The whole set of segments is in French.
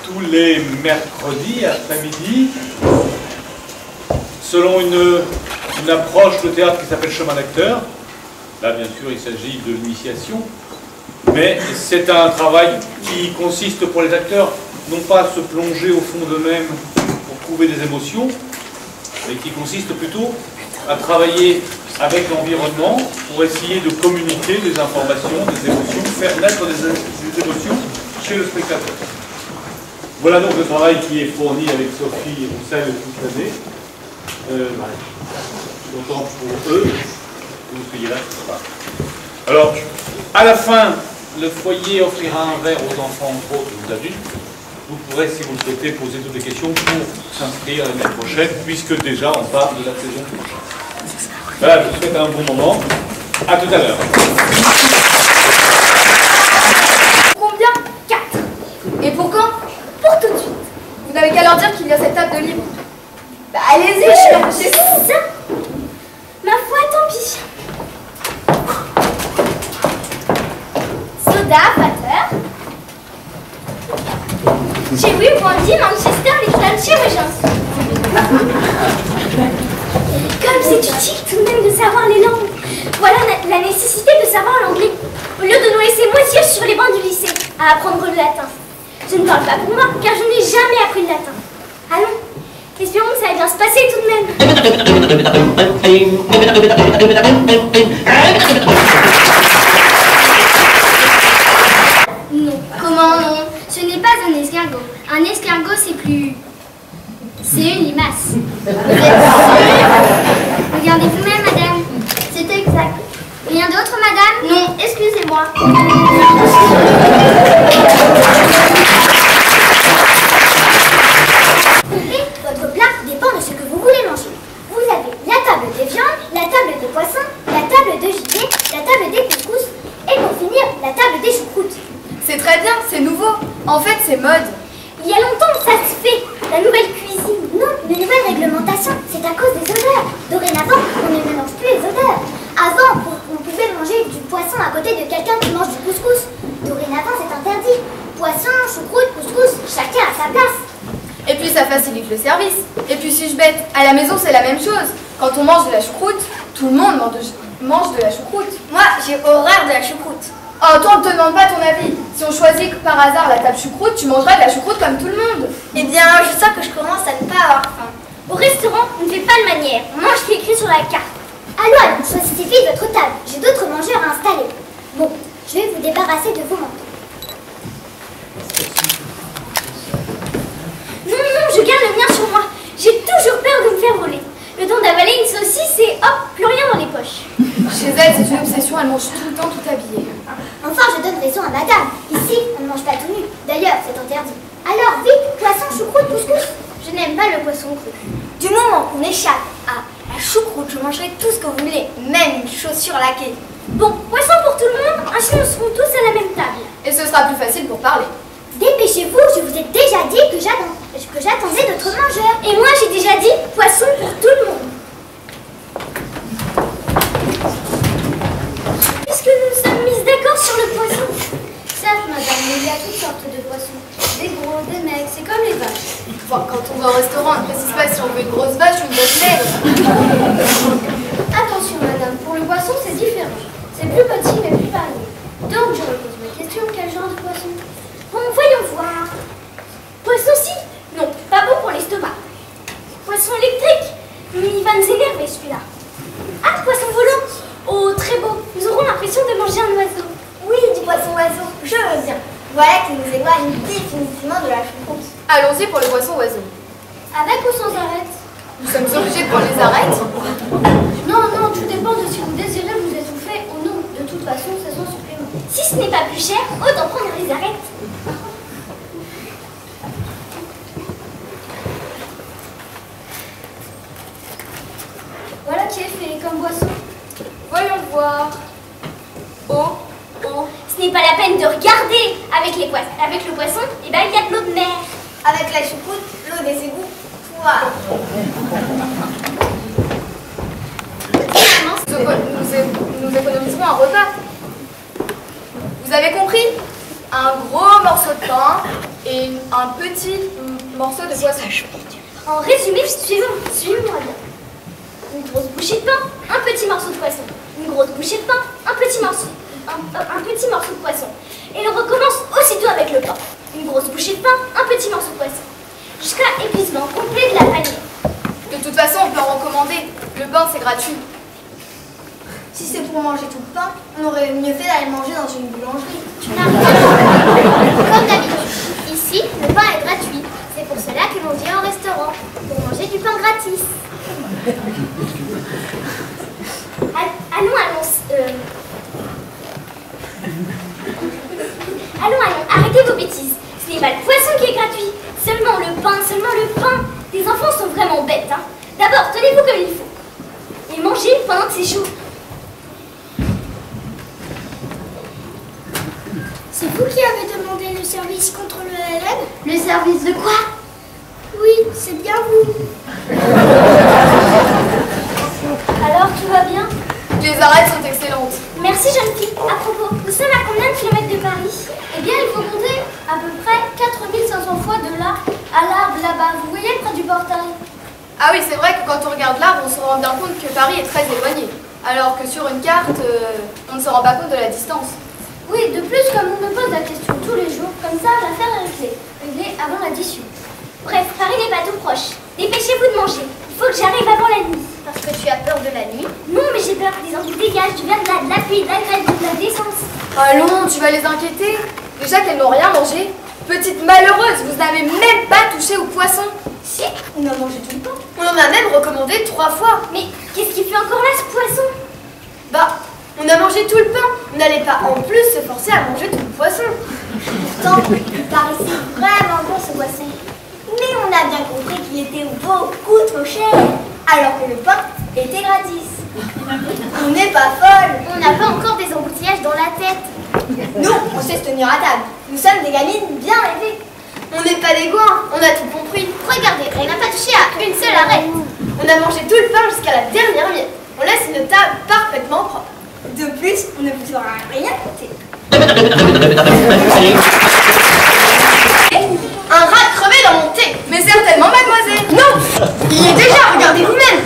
tous les mercredis après-midi, selon une approche de théâtre qui s'appelle Chemin d'acteur. Là, bien sûr, il s'agit de l'initiation, mais c'est un travail qui consiste pour les acteurs, non pas à se plonger au fond d'eux-mêmes pour trouver des émotions, mais qui consiste plutôt à travailler avec l'environnement pour essayer de communiquer des informations, des émotions, faire naître des émotions chez le spectateur. Voilà donc le travail qui est fourni avec Sophie Roussel toute l'année. Je suis content pour eux que vous soyez là ce soir. Alors, à la fin, le foyer offrira un verre aux enfants, entre autres, aux adultes. Vous pourrez, si vous le souhaitez, poser toutes les questions pour s'inscrire l'année prochaine, puisque déjà on part de la saison prochaine. Voilà, je vous souhaite un bon moment. À tout à l'heure. Combien? 4. Et pour quand? Pour tout de suite. Vous n'avez qu'à leur dire qu'il y a cette table de livres. Bah allez-y, c'est ça. Ma foi, tant pis. Soda, water. Cherry, brandy, Manchester, Little chirurgiens. Comme c'est utile tout de même de savoir les langues. Voilà la nécessité de savoir l'anglais. Au lieu de nous laisser moisir sur les bancs du lycée à apprendre le latin. Je ne parle pas pour moi, car je n'ai jamais appris le latin. Allons, espérons que ça va bien se passer tout de même. Non. Comment non? Ce n'est pas un escargot. Un escargot, c'est plus... C'est une limace. Vous êtes sûre? Regardez vous-même, madame. C'est exact. Rien d'autre, madame? Non, excusez-moi. Et votre plat dépend de ce que vous voulez manger. Vous avez la table des viandes, la table des poissons, la table de gibier, la table des couscous et pour finir, la table des choucroutes. C'est très bien, c'est nouveau. En fait, c'est mode. Il y a longtemps que ça se fait. La nouvelle cuisine, non, une nouvelle réglementation, c'est à cause des odeurs. Dorénavant, on ne mélange plus les odeurs. Avant, on pouvait manger du poisson à côté de quelqu'un qui mange du couscous. Dorénavant, c'est interdit. Poisson, choucroute, couscous, chacun à sa place. Et puis ça facilite le service. Et puis suis-je bête, à la maison c'est la même chose. Quand on mange de la choucroute, tout le monde mange de la choucroute. Moi, j'ai horreur de la choucroute. Oh, toi on ne te demande pas ton avis. Si on choisit par hasard la table choucroute, tu mangeras de la choucroute comme tout le monde. Eh bien, je sens que je commence à ne pas avoir faim. Au restaurant, on ne fait pas de manière. On mange ce qui est écrit sur la carte. Allons, choisissez vite votre table. J'ai d'autres mangeurs à installer. Bon, je vais vous débarrasser de vos manteaux. Non, je garde le mien sur moi. J'ai toujours peur de me faire voler. Le temps d'avaler une saucisse et hop, plus rien dans les poches. Chez elle, c'est une obsession, elle mange tout le temps tout habillée. Enfin, je donne raison à madame. Ici, on ne mange pas tout nu. D'ailleurs, c'est interdit. Alors, vite, poisson, choucroute, couscous. Je n'aime pas le poisson cru. Du moment qu'on échappe à la choucroute, je mangerai tout ce que vous voulez, même une chaussure laquée. Bon, poisson pour tout le monde, ainsi nous serons tous à la même table. Et ce sera plus facile pour parler. Dépêchez-vous, je vous ai déjà dit que j'attendais d'autres mangeurs. Et moi, j'ai déjà dit poisson pour tout le monde. Est-ce que nous sommes mis d'accord sur le poisson? Certes, madame, mais il y a toutes sortes de poissons. Des gros, des maigres, c'est comme les vaches. Enfin, quand on va au restaurant, on ne précise pas si on veut une grosse vache ou une vache maigre. Attention, madame, pour le poisson, c'est différent. C'est plus petit, mais plus varié. Donc, je repose ma question, quel genre de poisson? Bon, voyons voir. Poisson-ci? Non, pas bon pour l'estomac. Poisson électrique? Il va nous énerver, celui-là. Ah, poisson volant? Oh, très beau. Nous aurons l'impression de manger un oiseau. Oui, du poisson-oiseau. Je veux bien. Voilà qui nous éloigne définitivement de la choucroute. Allons-y pour le poisson-oiseau. Avec ou sans arête? Nous sommes obligés de prendre les arêtes. Non, tout dépend de si vous désirez vous étouffer ou non. De toute façon, c'est son supplément. Si ce n'est pas plus cher, autant prendre les arêtes. Voilà qui est fait comme boisson. Voyons voir. Oh. Ce n'est pas la peine de regarder. Avec le poisson, et ben il y a de l'eau de mer. Avec la choucroute, l'eau des égouts. Wow. Nous économiserons un repas. Vous avez compris? Un gros morceau de pain et un petit morceau de poisson. En résumé, suivez-moi bien. Une grosse bouchée de pain, un petit morceau de poisson. Une grosse bouchée de pain, un petit morceau de poisson. Et l'on recommence aussitôt avec le pain. Une grosse bouchée de pain, un petit morceau de poisson. Jusqu'à épuisement complet de la panier. De toute façon, on peut en recommander. Le pain, c'est gratuit. Si c'est pour manger tout le pain, on aurait mieux fait d'aller manger dans une boulangerie. Tu n'as rien. Comme d'habitude, ici, le pain est gratuit. C'est pour cela que l'on vient au restaurant, pour manger du pain gratis. Allons, arrêtez vos bêtises. Ce n'est pas le poisson qui est gratuit, seulement le pain. Les enfants sont vraiment bêtes, hein. D'abord, tenez-vous comme il faut. Et mangez pendant que c'est chaud. C'est vous qui avez demandé le service contre le LM? Le service de quoi? Oui, c'est bien vous. Alors, tout va bien? Les arêtes sont excellentes. Merci, jeune fille. À propos, nous sommes à combien de kilomètres de Paris? Eh bien, il faut compter à peu près 4500 fois de là à l'arbre là-bas. Vous voyez, près du portail? Ah oui, c'est vrai que quand on regarde l'arbre, on se rend bien compte que Paris est très éloigné. Alors que sur une carte, on ne se rend pas compte de la distance. Oui, de plus, comme on me pose la question tous les jours, comme ça, l'affaire est réglée avant l'addition. Bref, Paris n'est pas tout proche. Dépêchez-vous de manger. Il faut que j'arrive avant la nuit. Parce que tu as peur de la nuit? Non, mais j'ai peur des embouteillages, du verglas, de la pluie, de la grêle, de la décence. Allons, tu vas les inquiéter. Déjà qu'elles n'ont rien mangé. Petite malheureuse, vous n'avez même pas touché au poisson. Si, on a mangé tout le pain. On en a même recommandé 3 fois. Mais qu'est-ce qu'il fait encore là, ce poisson? Bah, on a mangé tout le pain. On n'allait pas en plus se forcer à manger tout le poisson. Pourtant, il paraissait vraiment bon, ce poisson. Mais on a bien compris qu'il était beaucoup trop cher. Alors que le pain était gratis. On n'est pas folle. On n'a pas encore des embouteillages dans la tête. Nous, on sait se tenir à table. Nous sommes des gamines bien élevées. On n'est pas des gouins, on a tout compris. Regardez, on n'a pas touché à une seule arête. On a mangé tout le pain jusqu'à la dernière miette. On laisse une table parfaitement propre. De plus, on ne vous aura rien coûté. Un rat crevé dans mon thé. Mais certainement, mademoiselle. Non, il y est déjà, regardez vous-même.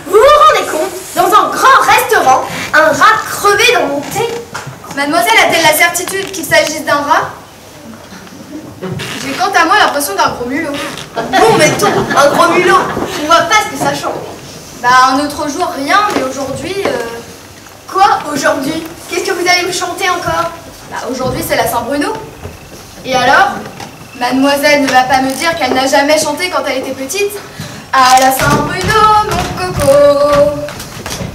Vous vous rendez compte? Dans un grand restaurant, un rat crevé dans mon thé. Mademoiselle a-t-elle la certitude qu'il s'agisse d'un rat? J'ai quant à moi l'impression d'un gros mulot. Bon, mettons, un gros mulot. Je ne vois pas ce que ça change. Bah, un autre jour, rien, mais aujourd'hui... Quoi, aujourd'hui? Qu'est-ce que vous allez me chanter encore? Bah, aujourd'hui, c'est la Saint-Bruno. Et alors? Mademoiselle ne va pas me dire qu'elle n'a jamais chanté quand elle était petite. À la Saint-Bruno, mon coco,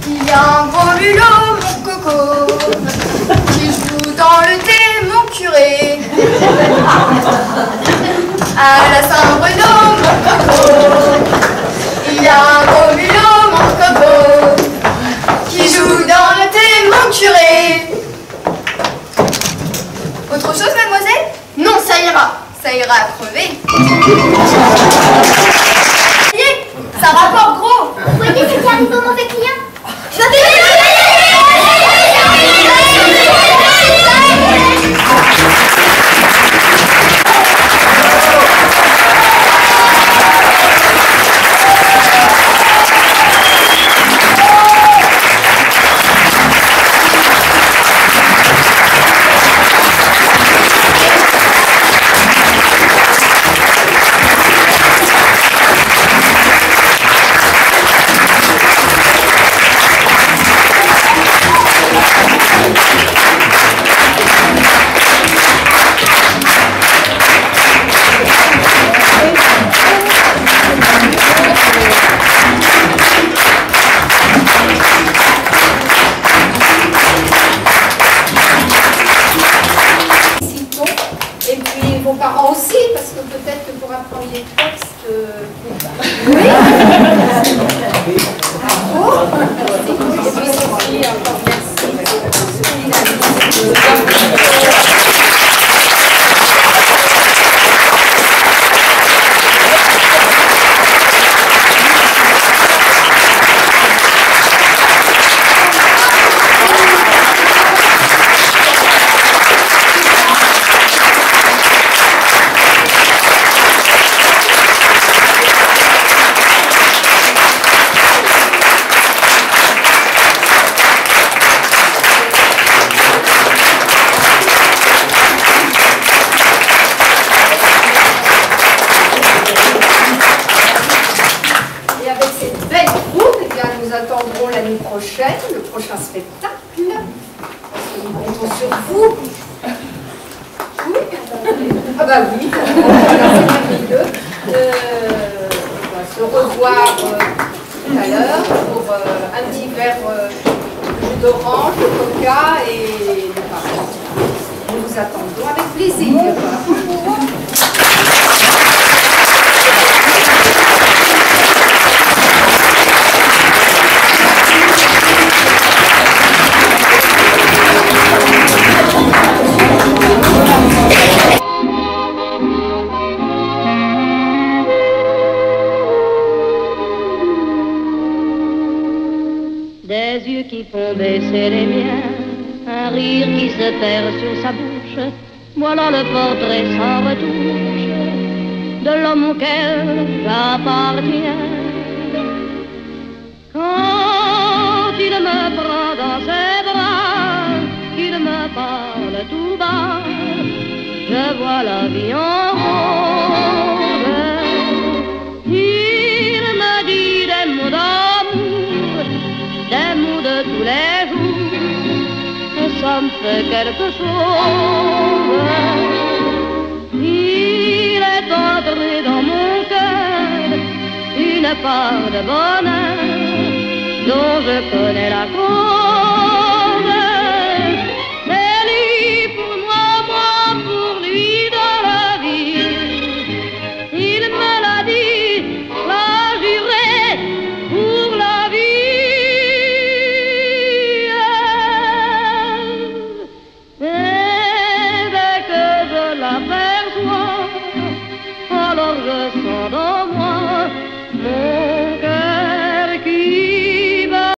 il y a un gros mulot, mon coco, qui joue dans le thé, mon curé. À la Saint-Bruno, mon coco, il y a un gros mulot, mon coco, qui joue dans le thé, mon curé. Autre chose, mademoiselle? Non, ça ira. Ça ira à crever. Ça rapporte gros. Vous voyez ce qui arrive au mauvais client? attendrons l'année prochaine, le prochain spectacle. Nous comptons sur vous. Oui, ah bah oui, c'est merveilleux. On va se revoir tout à l'heure pour un petit verre de jus d'orange, de coca et de parfum. Nous vous attendons avec plaisir. Des yeux qui font baisser les miens, un rire qui se perd sur sa bouche, voilà le portrait sans retouche de l'homme auquel j'appartiens. Quand il me prend dans ses bras, qu'il me parle tout bas, je vois la vie en rose. Il me dit des mots d'amour, des mots de tous les jours, et ça me fait quelque chose. Il est entré dans mon cœur une part de bonheur dont je connais la cause.